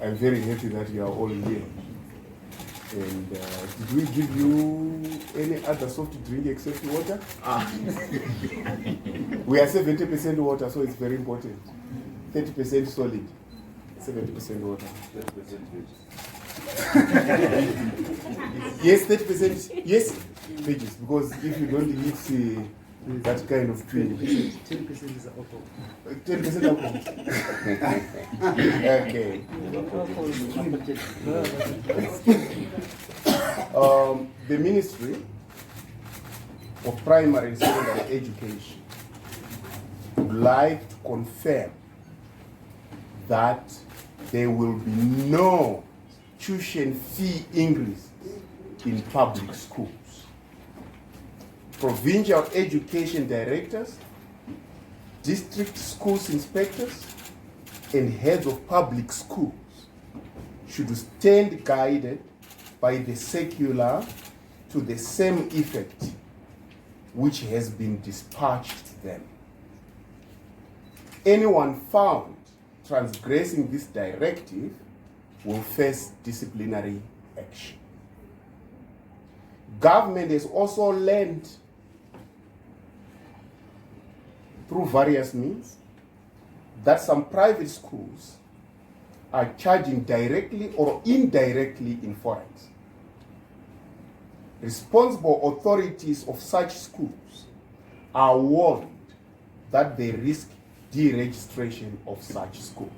I'm very happy that you are all here. And did we give you any other soft drink except water? We are 70% water, so it's very important. 30% solid, 70% water. 30% yes, 30%. Yes, veggies. Because if you don't eat that kind of thing, 10% is alcohol. 10% alcohol. Okay. The Ministry of Primary and Secondary Education would like to confirm that there will be no tuition fee increase in public schools. Provincial education directors, district schools inspectors, and heads of public schools should stand guided by the circular to the same effect which has been dispatched to them. Anyone found transgressing this directive will face disciplinary action. Government has also learned through various means that some private schools are charging directly or indirectly in forex. Responsible authorities of such schools are warned that they risk deregistration of such schools.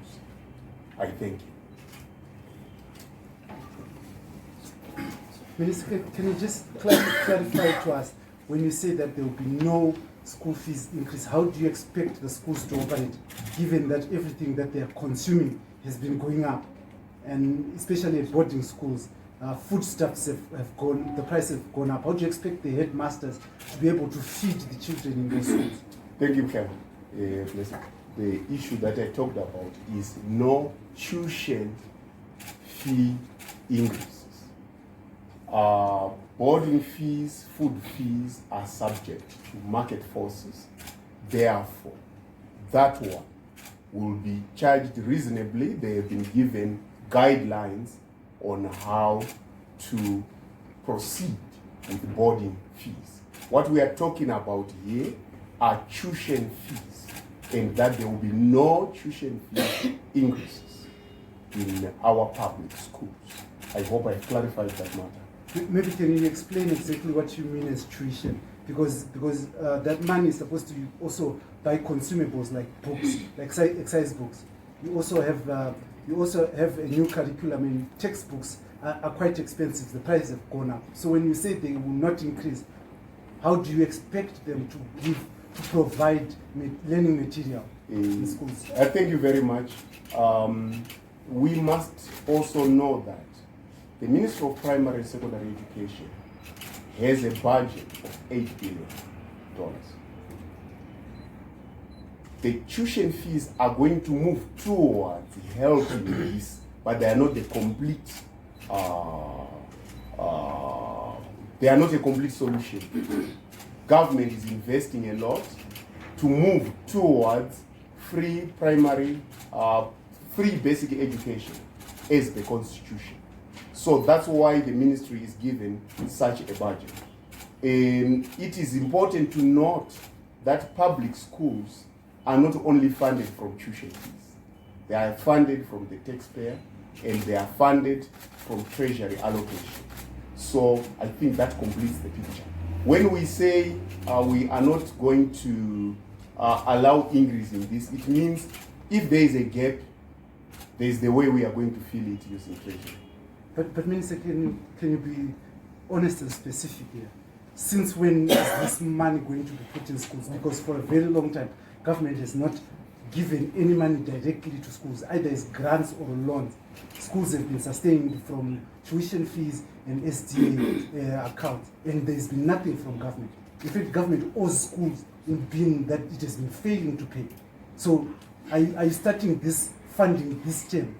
I thank you. Minister, can you just clarify to us, when you say that there will be no school fees increase, how do you expect the schools to operate, given that everything that they are consuming has been going up? And especially at boarding schools, foodstuffs have gone, the prices have gone up. How do you expect the headmasters to be able to feed the children in those schools? Thank you, Ken. The issue that I talked about is no tuition fee increases. Boarding fees, food fees are subject to market forces. Therefore, that one will be charged reasonably. They have been given guidelines on how to proceed with boarding fees. What we are talking about here are tuition fees, and that there will be no tuition fee increases in our public schools. I hope I clarified that matter. Maybe can you explain exactly what you mean as tuition? Because that money is supposed to also buy consumables like books, like exercise books. You also have a new curriculum, and textbooks are quite expensive. The prices have gone up. So when you say they will not increase, how do you expect them to provide learning material in schools? Thank you very much. We must also know that the Ministry of Primary and Secondary Education has a budget of $8 billion. The tuition fees are going to move towards helping this, but they are not the complete. They are not a complete solution. Government is investing a lot to move towards free primary, free basic education as the constitution. So that's why the ministry is given such a budget. And it is important to note that public schools are not only funded from tuition fees. They are funded from the taxpayer, and they are funded from treasury allocation. So I think that completes the picture. When we say we are not going to allow increase in this, it means if there is a gap, there is the way we are going to fill it using treasury. But Minister, can you be honest and specific here? Since when is this money going to be put in schools? Because for a very long time, government has not given any money directly to schools, either as grants or loans. Schools have been sustained from tuition fees and SDA accounts, and there's been nothing from government. In fact, government owes schools in being that it has been failing to pay. So are you starting this funding this term?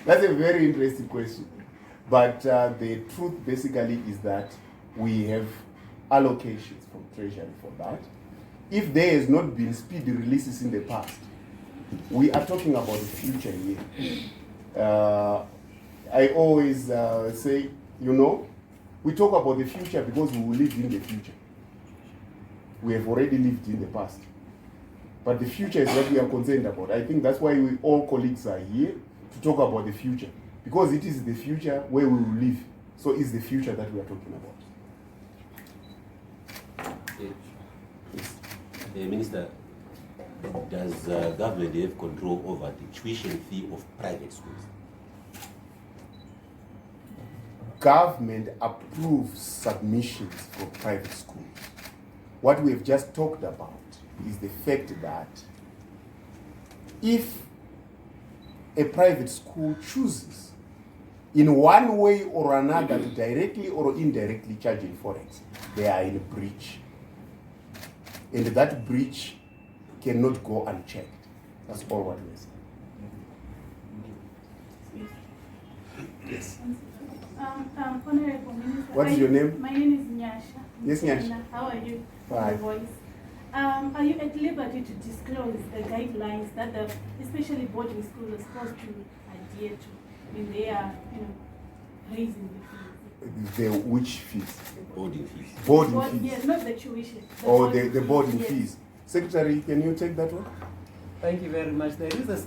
That's a very interesting question. But the truth basically is that we have allocations from Treasury for that. if there has not been speedy releases in the past, we are talking about the future here. I always say, you know, we talk about the future because we will live in the future. We have already lived in the past. But the future is what we are concerned about. I think that's why we all colleagues are here to talk about the future. Because it is the future where we will live. So it's the future that we are talking about. Yes. Minister, does government have control over the tuition fee of private schools? Government approves submissions for private schools. What we have just talked about is the fact that if a private school chooses in one way or another to directly or indirectly charge in forex, they are in a breach. And that breach cannot go unchecked. That's all what we are saying. Yes. Honorable Minister. What is your name? My name is Nyasha. Yes, Nyasha. How are you? Fine. My voice. Are you at liberty to disclose the guidelines that especially boarding schools are supposed to adhere to when they are, raising the fees? The which fees? Boarding fees. Boarding fees. Yes, not the tuition. The boarding yes. fees. Secretary, can you take that one? Thank you very much. There is a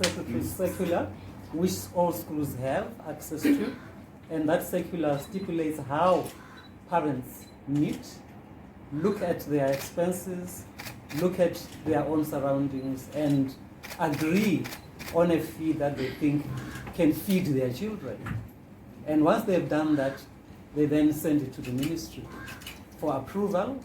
circular which all schools have access to, and that circular stipulates how parents meet, look at their expenses, look at their own surroundings, and agree on a fee that they think can feed their children. And once they've done that, they then send it to the ministry for approval.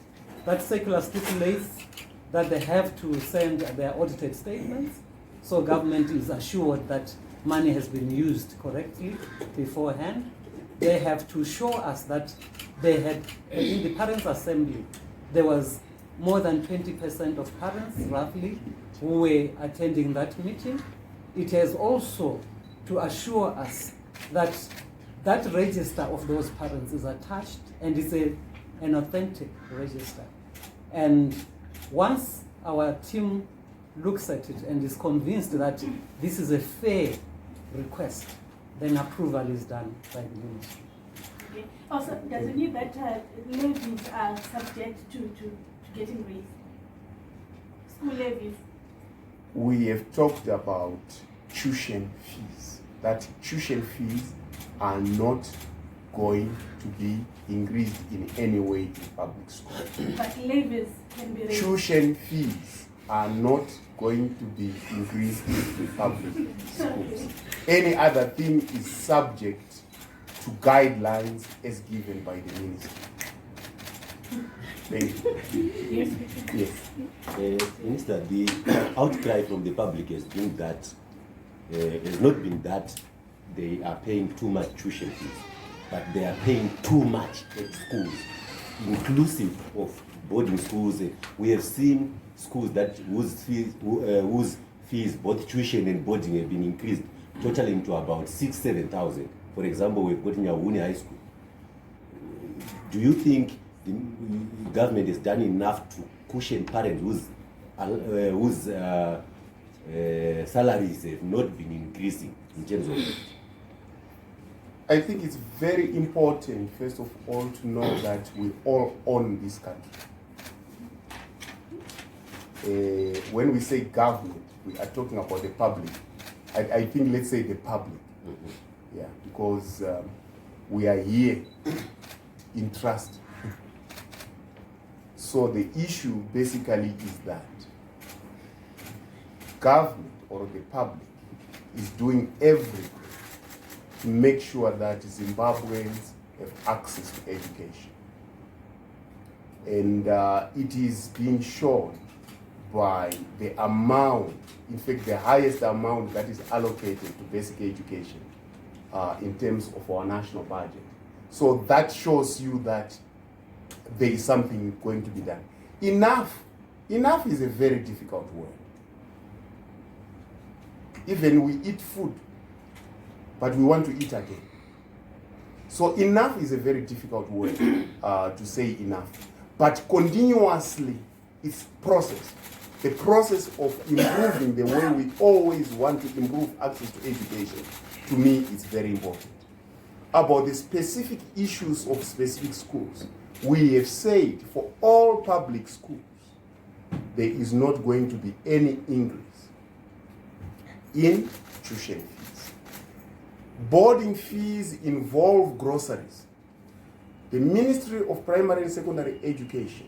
That circular stipulates that they have to send their audited statements, so government is assured that money has been used correctly beforehand. They have to show us that they had, in the parents' assembly, there was more than 20% of parents, roughly, who were attending that meeting. It has also to assure us that that register of those parents is attached and is an authentic register. And once our team looks at it and is convinced that this is a fair request, then approval is done by the ministry. Okay. Also, does it mean that levies are subject to getting raised? School levies? We have talked about tuition fees. That tuition fees are not going to be increased in any way in public schools. But levies can be raised. Tuition fees are not going to be increased in public schools. Any other thing is subject to guidelines as given by the ministry. Thank you. Yes. Minister, the outcry from the public has been that has not been that they are paying too much tuition fees, but they are paying too much at schools, inclusive of boarding schools. We have seen schools whose fees, both tuition and boarding, have been increased, totaling to about 6,000-7,000. For example, we've got Nyawuni High School. Do you think the government has done enough to cushion parents whose salaries have not been increasing in terms of it? I think it's very important, first of all, to know that we all own this country. When we say government, we are talking about the public. I think let's say the public. Mm-hmm. Yeah, because we are here in trust. So the issue basically is that government or the public is doing everything to make sure that Zimbabweans have access to education. And it is being shown by the amount, in fact the highest amount that is allocated to basic education in terms of our national budget. So that shows you that there is something going to be done. Enough is a very difficult word. Even we eat food, but we want to eat again. So enough is a very difficult word to say enough. But continuously It's process. The process of improving the way we always want to improve access to education, to me, is very important. About the specific issues of specific schools, we have said for all public schools, there is not going to be any increase in tuition fees. Boarding fees involve groceries. The Ministry of Primary and Secondary Education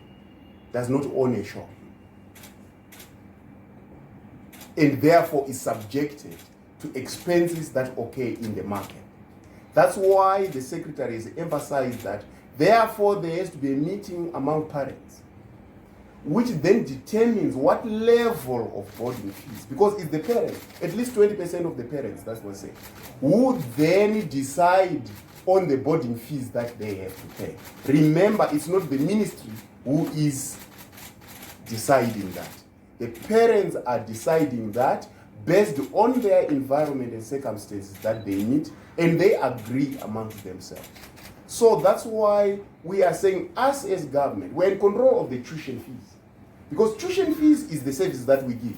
does not own a shop, and therefore is subjected to expenses that occur in the market. That's why the Secretary has emphasized that, therefore, there has to be a meeting among parents, which then determines what level of boarding fees, because it's the parents, at least 20% of the parents, that's what I say, who then decide on the boarding fees that they have to pay. Remember, it's not the ministry who is deciding that. The parents are deciding that based on their environment and circumstances that they meet, and they agree amongst themselves. So that's why we are saying, us as government, we're in control of the tuition fees. Because tuition fees is the service that we give.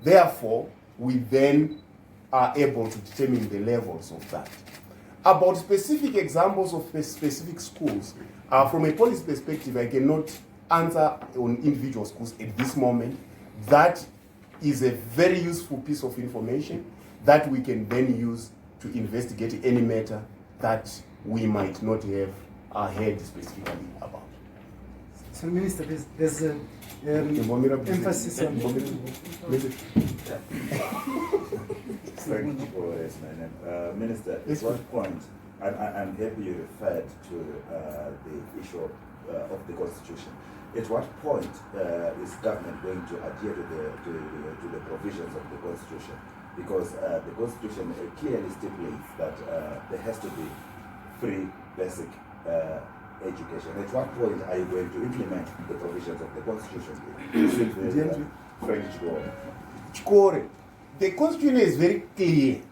Therefore, we then are able to determine the levels of that. About specific examples of specific schools, from a policy perspective, I cannot answer on individual schools at this moment. That is a very useful piece of information that we can then use to investigate any matter that we might not have heard specifically about. So, Minister, there's an emphasis on... Thank you for this, man. Minister, at what point, I'm happy you referred to the issue of the Constitution. At what point is government going to adhere to the provisions of the Constitution? Because the Constitution clearly stipulates that there has to be free basic education. At what point are you going to implement the provisions of the Constitution? The Constitution is very clear,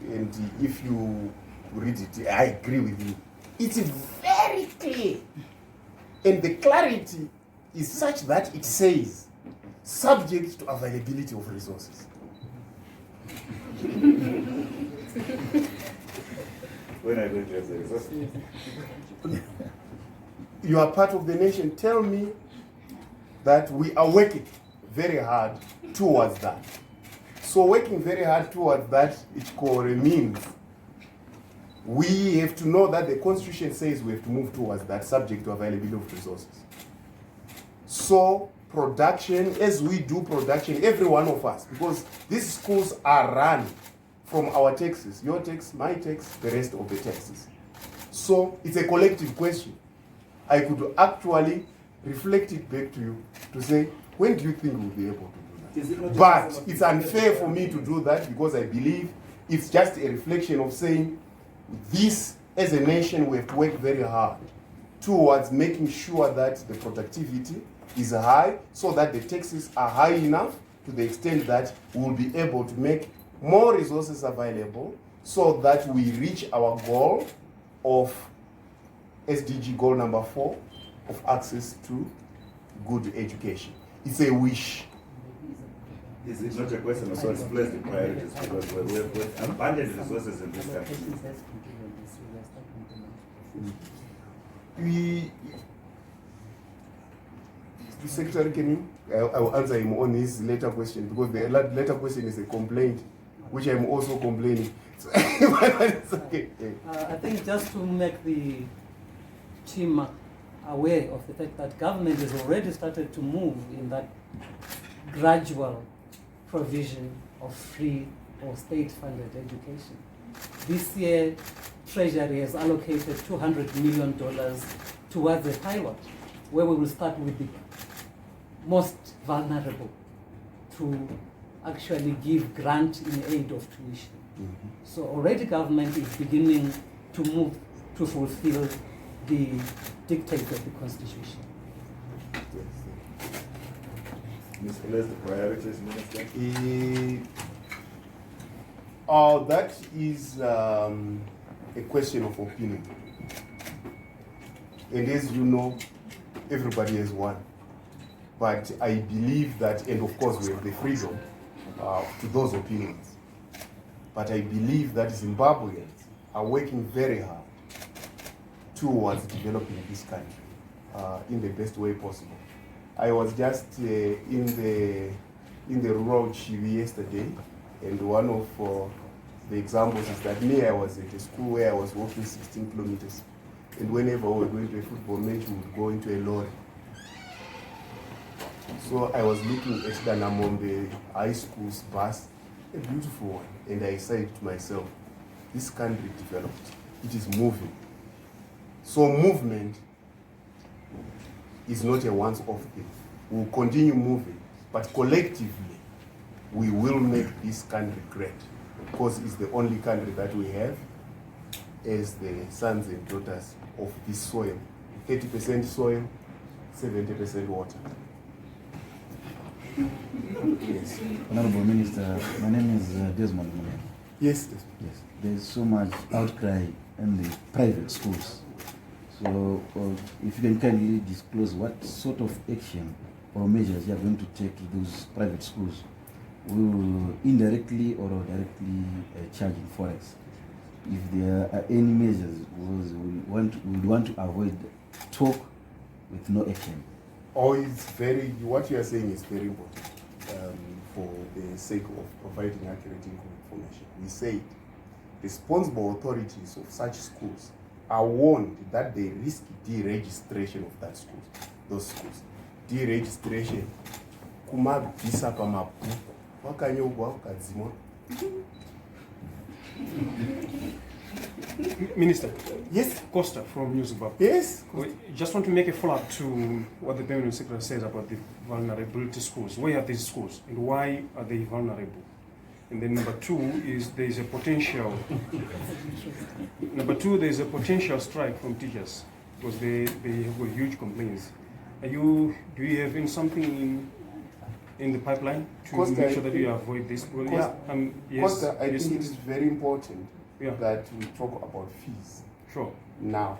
and if you read it, I agree with you. It's very clear, and the clarity is such that it says, subject to availability of resources. When are you going to have the resources? You are part of the nation. Tell me that we are working very hard towards that. So working very hard towards that, it means we have to know that the Constitution says we have to move towards that, subject to availability of resources. So production, as we do production, every one of us, because these schools are run from our taxes, your tax, my tax, the rest of the taxes. So it's a collective question. I could actually reflect it back to you to say, when do you think we'll be able to do that? But it's unfair for me to do that, because I believe it's just a reflection of saying, this, as a nation, we have to work very hard towards making sure that the productivity is high, so that the taxes are high enough to the extent that we will be able to make more resources available, so that we reach our goal of SDG goal number 4 of access to good education. It's a wish. Is it not a question of what's placed the priorities? Because we have abundant resources in this country. The Secretary, can you? I will answer him on his later question, because the later question is a complaint, which I'm also complaining. So, it's okay. I think just to make the team aware of the fact that government has already started to move in that gradual provision of free or state-funded education. This year, Treasury has allocated $200 million towards a pilot, where we will start with the most vulnerable to actually give grant in aid of tuition. Mm-hmm. So already government is beginning to move to fulfill the dictates of the Constitution. Misplace the priorities, Minister? That is a question of opinion. And as you know, everybody has one. But I believe that, and of course we have the freedom to those opinions. But I believe that Zimbabweans are working very hard towards developing this country in the best way possible. I was just in the rural Chibi yesterday, and one of the examples is that I was at a school where I was walking 16 kilometers, and whenever we were going to a football match, we would go into a lorry. So I was looking at Danamombe High School's bus, a beautiful one, and I said to myself, this country developed, it is moving. So movement is not a once-off thing. We'll continue moving, but collectively, we will make this country great, because it's the only country that we have as the sons and daughters of this soil. 30% soil, 70% water. Yes. Honorable Minister, my name is Desmond Mune. Yes. Yes, there's so much outcry in the private schools. So, if you can kindly disclose what sort of action or measures you are going to take to those private schools who will indirectly or directly charge in forex. If there are any measures, we want to avoid talk with no action. What you are saying is very important for the sake of providing accurate information. We say responsible authorities of such schools are warned that they risk deregistration of those schools. Deregistration, kumabvisa pamabhuku, wakanyogwa ukadzimwa. Minister. Yes. Costa from New Zimbabwe. Yes. We just want to make a follow-up to what the Permanent Secretary says about the vulnerability schools. Where are these schools and why are they vulnerable? And then number two is there's a potential strike from teachers because they have got huge complaints. Do you have something in the pipeline to make sure that you avoid this? Well, Costa, I think it is very important that we talk about fees. Sure. Now,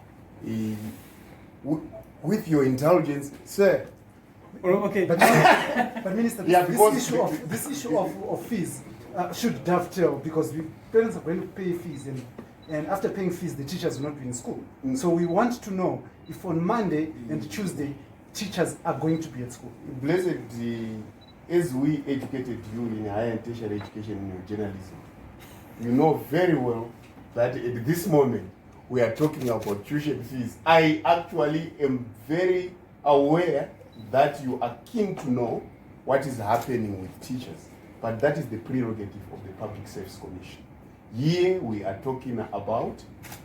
with your intelligence, sir. Oh, okay. But Minister, this issue of fees should dovetail because parents are going to pay fees and after paying fees, the teachers will not be in school. So we want to know if on Monday and Tuesday, teachers are going to be at school. Blessed, as we educated you in higher and tertiary education in your journalism, you know very well that at this moment we are talking about tuition fees. I actually am very aware that you are keen to know what is happening with teachers, but that is the prerogative of the Public Service Commission. Here we are talking about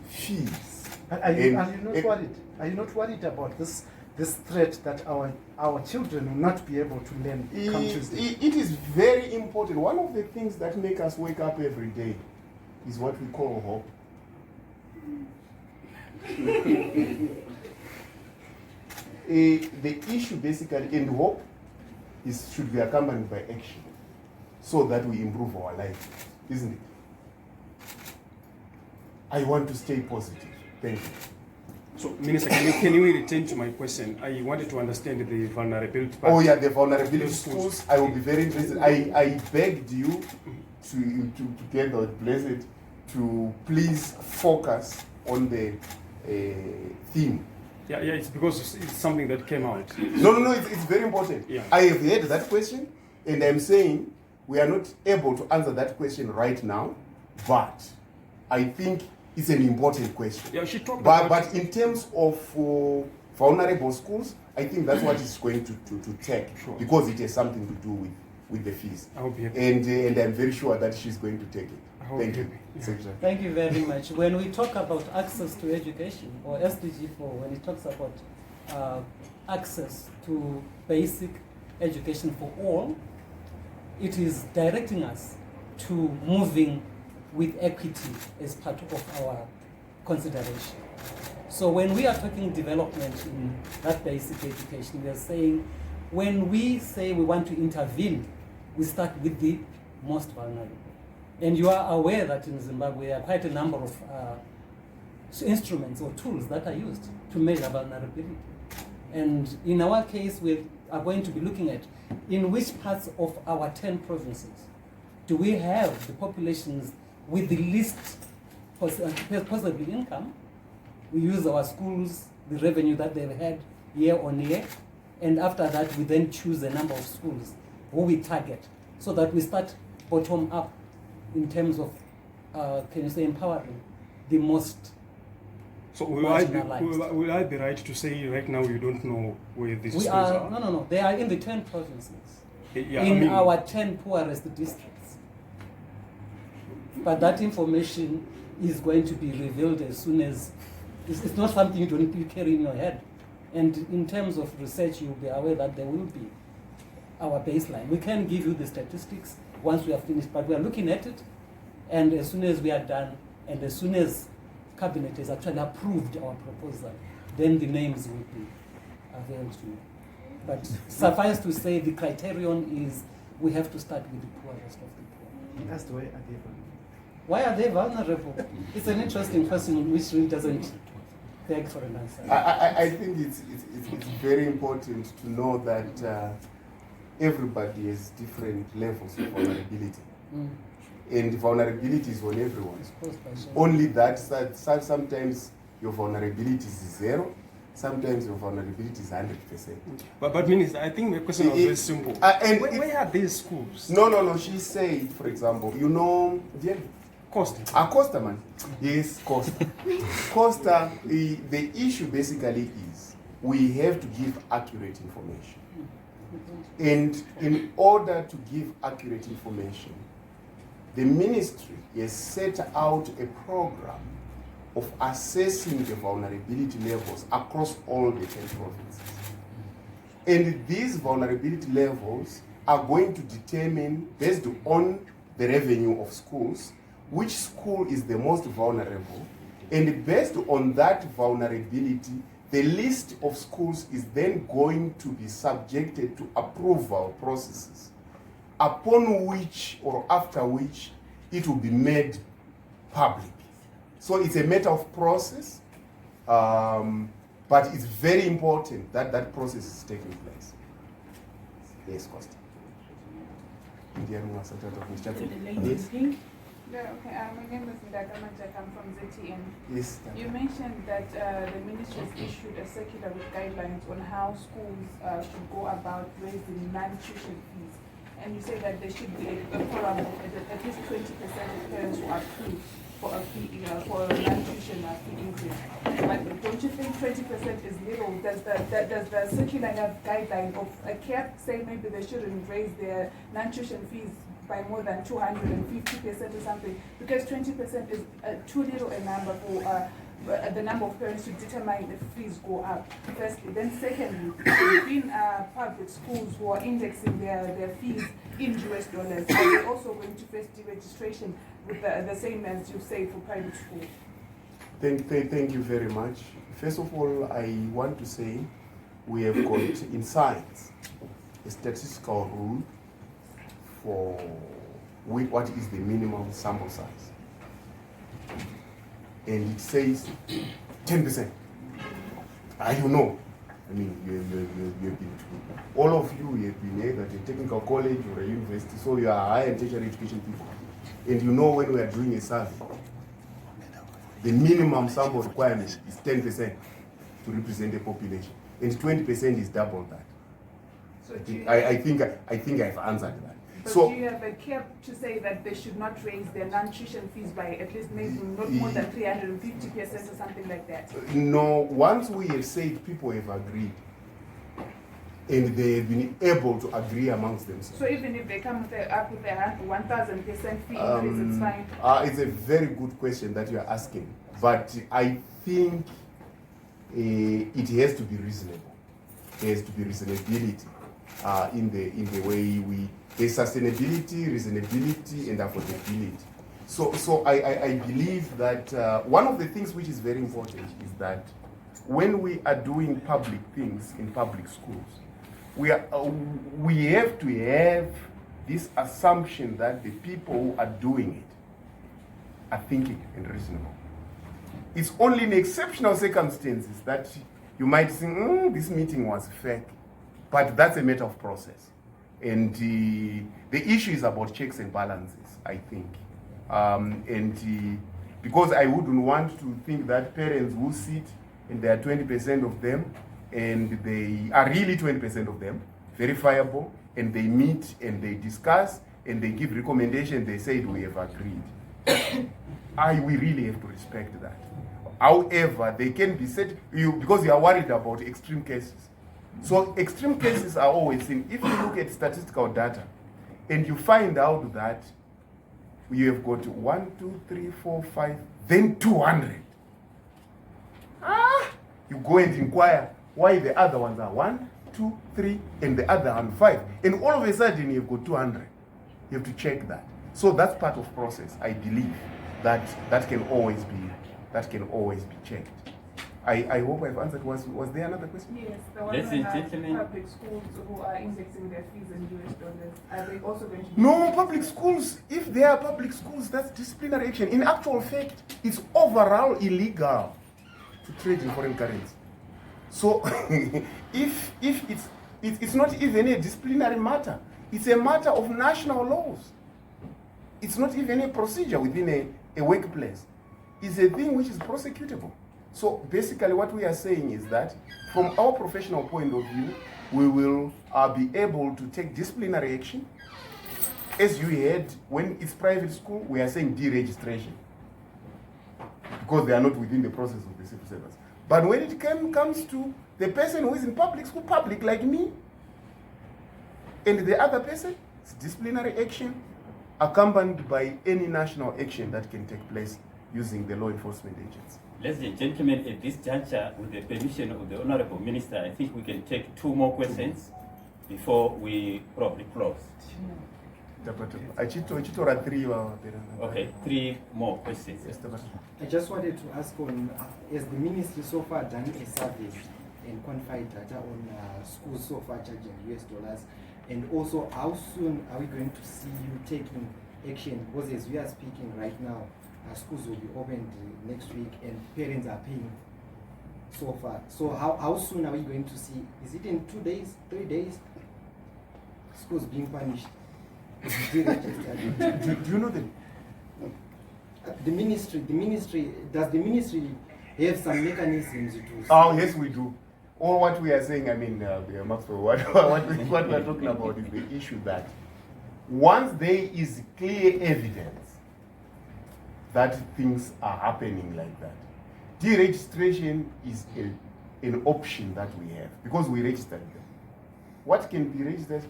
fees. Are you not worried? Are you not worried about this threat that our children will not be able to learn come Tuesday? It is very important. One of the things that make us wake up every day is what we call hope. The issue basically in hope should be accompanied by action so that we improve our life, isn't it? I want to stay positive. Thank you. So, Minister, can you return to my question? I wanted to understand the vulnerability part. Oh yeah, the vulnerability schools. I will be very interested. I begged you together with Blessed to please focus on the theme. Yeah, it's because it's something that came out. No, it's very important. Yeah. I have heard that question, and I'm saying we are not able to answer that question right now, but I think it's an important question. Yeah, she talked about. But in terms of vulnerable schools, I think that's what it's going to take, sure, because it has something to do with the fees. I hope you have. And I'm very sure that she's going to take it. Thank you. Yeah. Thank you very much. When we talk about access to education, or SDG4, when it talks about access to basic education for all, it is directing us to moving with equity as part of our consideration. So when we are talking development in that basic education, we are saying, when we say we want to intervene, we start with the most vulnerable. And you are aware that in Zimbabwe there are quite a number of instruments or tools that are used to measure vulnerability. And in our case, with are going to be looking at in which parts of our 10 provinces do we have the populations with the least possible income. We use our schools, the revenue that they've had year on year, and after that we then choose a number of schools who we target, so that we start bottom up in terms of, can you say, empowering the most. So will I be right to say right now you don't know where these schools are? No. They are in the 10 provinces, Yeah, in our 10 poorest districts. But that information is going to be revealed as soon as, it's not something you carry in your head. And in terms of research, you'll be aware that there will be our baseline. We can give you the statistics once we are finished, but we are looking at it, and as soon as we are done, and as soon as Cabinet has actually approved our proposal, then the names will be available to you. But suffice to say, the criterion is we have to start with the poorest of the poor. That's the way are they vulnerable? Why are they vulnerable? It's an interesting question which really doesn't beg for an answer. I think it's very important to know that everybody has different levels of vulnerability. And vulnerability is on everyone. Only that sometimes your vulnerability is 0, sometimes your vulnerability is 100%. But Minister, I think the question was very simple. Where are these schools? No. She said, for example, you know, Costa. Costa, man. Yes, Costa. Costa, the issue basically is we have to give accurate information. And in order to give accurate information, the ministry has set out a program of assessing the vulnerability levels across all the 10 provinces. And these vulnerability levels are going to determine, based on the revenue of schools, which school is the most vulnerable, and based on that vulnerability, the list of schools is then going to be subjected to approval processes, upon which or after which it will be made public. So it's a matter of process, but it's very important that that process is taking place. Yes, Costa. Yes. Yeah, okay. My name is Ndaka Majak. I'm from ZTN. Yes. You mentioned that the ministry has issued a circular with guidelines on how schools should go about raising non-tuition fees. And you say that there should be a forum of at least 20% of parents who approve for a fee, for a non-tuition fee increase. But don't you think 20% is little? Does the circular have guideline of a cap, say maybe they shouldn't raise their non-tuition fees by more than 250% or something, because 20% is too little a number for the number of parents to determine if fees go up, firstly. Then secondly, in public schools who are indexing their fees in US dollars, are they also going to face deregistration with the same as you say for private schools? Thank you very much. First of all, I want to say we have got in science a statistical rule for what is the minimum sample size. And it says 10%. You know, I mean, you have been to, all of you have been either at a technical college or a university, so you are higher and tertiary education people. And you know when we are doing a survey, the minimum sample requirement is 10% to represent the population. And 20% is double that. So I think I've answered that. But So, do you have a cap to say that they should not raise their non-tuition fees by at least maybe not more than 350% or something like that? No, once we have said people have agreed, and they have been able to agree amongst themselves. So even if they come up with a 1,000% fee increase, it's fine? It's a very good question that you are asking, but I think it has to be reasonable. There has to be reasonability in the way we. There's sustainability, reasonability, and affordability. So I believe that one of the things which is very important is that when we are doing public things in public schools, we have to have this assumption that the people who are doing it are thinking and reasonable. It's only in exceptional circumstances that you might think, this meeting was fake. But that's a matter of process. And the issue is about checks and balances, I think. Because I wouldn't want to think that parents who sit and there are 20% of them, and they are really 20% of them, verifiable, and they meet and they discuss and they give recommendations, they say we have agreed. We really have to respect that. However, they can be set, because you are worried about extreme cases. So extreme cases are always seen. If you look at statistical data and you find out that you have got 1, 2, 3, 4, 5, then 200. You go and inquire why the other ones are 1, 2, 3, and the other one 5. And all of a sudden you've got 200. You have to check that. So that's part of process. I believe that can always be checked. I hope I've answered. Was there another question? Yes, the one Ladies and on gentlemen. public schools who are indexing their fees in US dollars. Are they also going to be... No, public schools, if they are public schools, that's disciplinary action. In actual fact, it's overall illegal to trade in foreign currency. So if it's not even a disciplinary matter, it's a matter of national laws. It's not even a procedure within a workplace. It's a thing which is prosecutable. So basically what we are saying is that from our professional point of view, we will be able to take disciplinary action. As you heard, when it's private school, we are saying deregistration because they are not within the process of the civil service. But when it comes to the person who is in public school, public like me, and the other person, it's disciplinary action accompanied by any national action that can take place using the law enforcement agents. Ladies and gentlemen, at this juncture, with the permission of the Honorable Minister, I think we can take 2 more questions before we probably close. Okay, 3 more questions. I just wanted to ask on, has the ministry so far done a survey and quantified data on schools so far charging US dollars? And also, how soon are we going to see you taking action? Because as we are speaking right now, schools will be opened next week and parents are paying so far. So how soon are we going to see? Is it in 2 days, 3 days? Schools being punished. Do you know them? The ministry, does the ministry have some mechanisms to... Oh, yes, we do. All what we are saying, I mean, Maxwell, what we are talking about is the issue that once there is clear evidence that things are happening like that, deregistration is an option that we have because we registered them. What can be registered?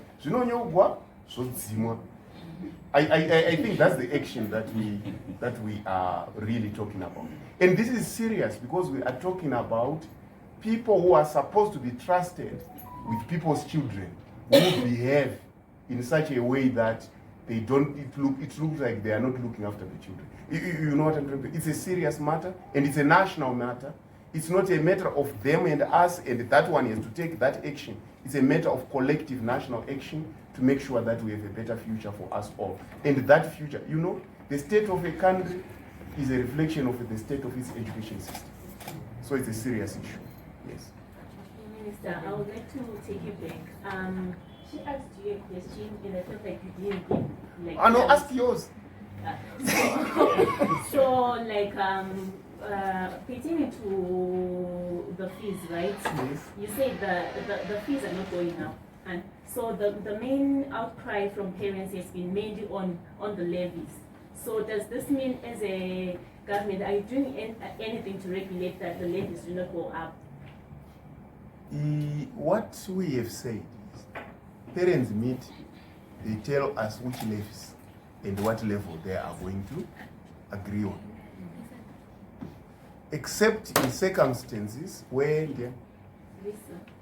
I think that's the action that we are really talking about. And this is serious because we are talking about people who are supposed to be trusted with people's children who behave in such a way that they don't, it looks like they are not looking after the children. You know what I'm trying to say? It's a serious matter and it's a national matter. It's not a matter of them and us and that one has to take that action. It's a matter of collective national action to make sure that we have a better future for us all. And that future, you know, the state of a country is a reflection of the state of its education system. So it's a serious issue. Yes. Minister, I would like to take it back. She asked you a question and I felt like you didn't give like... I know, ask yours. So like pertaining to the fees, right? Yes. You say the fees are not going up. And so the main outcry from parents has been mainly on the levies. So does this mean as a government, are you doing anything to regulate that the levies do not go up? What we have said is parents meet, they tell us which levies and what level they are going to agree on. Except in circumstances where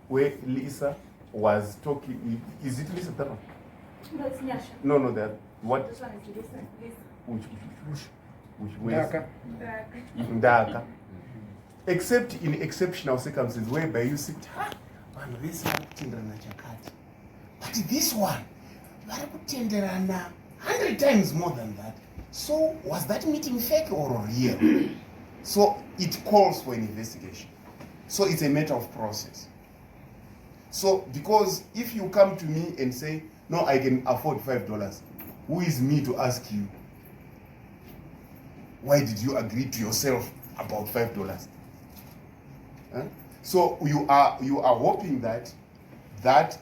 Lisa was talking, is it Lisa? No, it's Nyasha. No, that what? This one is Lisa. Which way? Ndaka. Except in exceptional circumstances whereby you sit, but this one, 100 times more than that. So was that meeting fake or real? So it calls for an investigation. So it's a matter of process. So, because if you come to me and say, no, I can afford $5, who is me to ask you, why did you agree to yourself about $5? Huh? So you are hoping that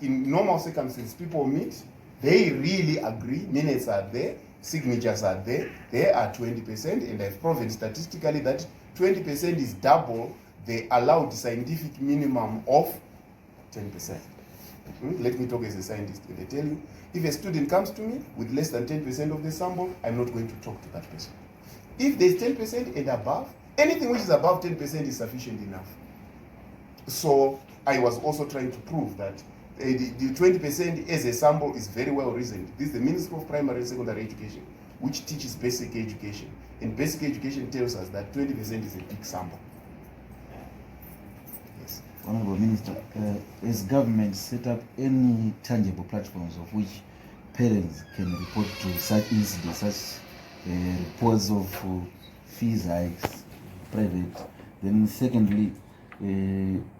in normal circumstances people meet, they really agree, minutes are there, signatures are there, they are 20%, and I've proven statistically that 20% is double the allowed scientific minimum of 10%. Let me talk as a scientist. And I tell you, if a student comes to me with less than 10% of the sample, I'm not going to talk to that person. If there's 10% and above, anything which is above 10% is sufficient enough. So I was also trying to prove that the 20% as a sample is very well reasoned. This is the Ministry of Primary and Secondary Education, which teaches basic education. And basic education tells us that 20% is a big sample. Yes. Honorable Minister, has government set up any tangible platforms of which parents can report to such incidents, such reports of fees hikes, private? Then secondly,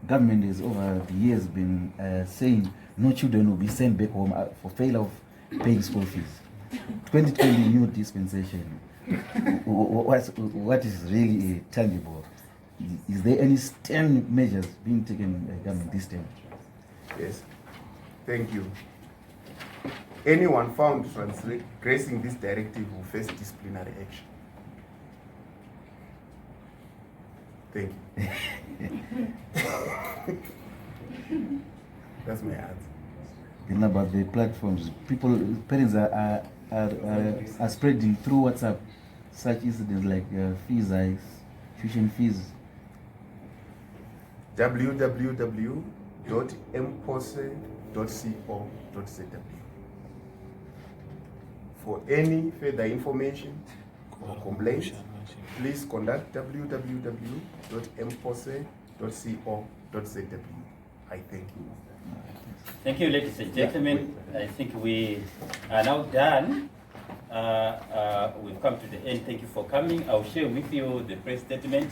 government has over the years been saying no children will be sent back home for failure of paying school fees. 2020 new dispensation, what is really tangible? Is there any stern measures being taken by government this time? Yes, thank you. Anyone found transgressing this directive will face disciplinary action. Thank you. That's my answer. And about the platforms, parents are spreading through WhatsApp such incidents like fees hikes, tuition fees. www.e.t.c.co.za. For any further information or complaints, please contact www.e.t.c.co.za. I thank you. Thank you, ladies and gentlemen. I think we are now done. We've come to the end. Thank you for coming. I'll share with you the press statement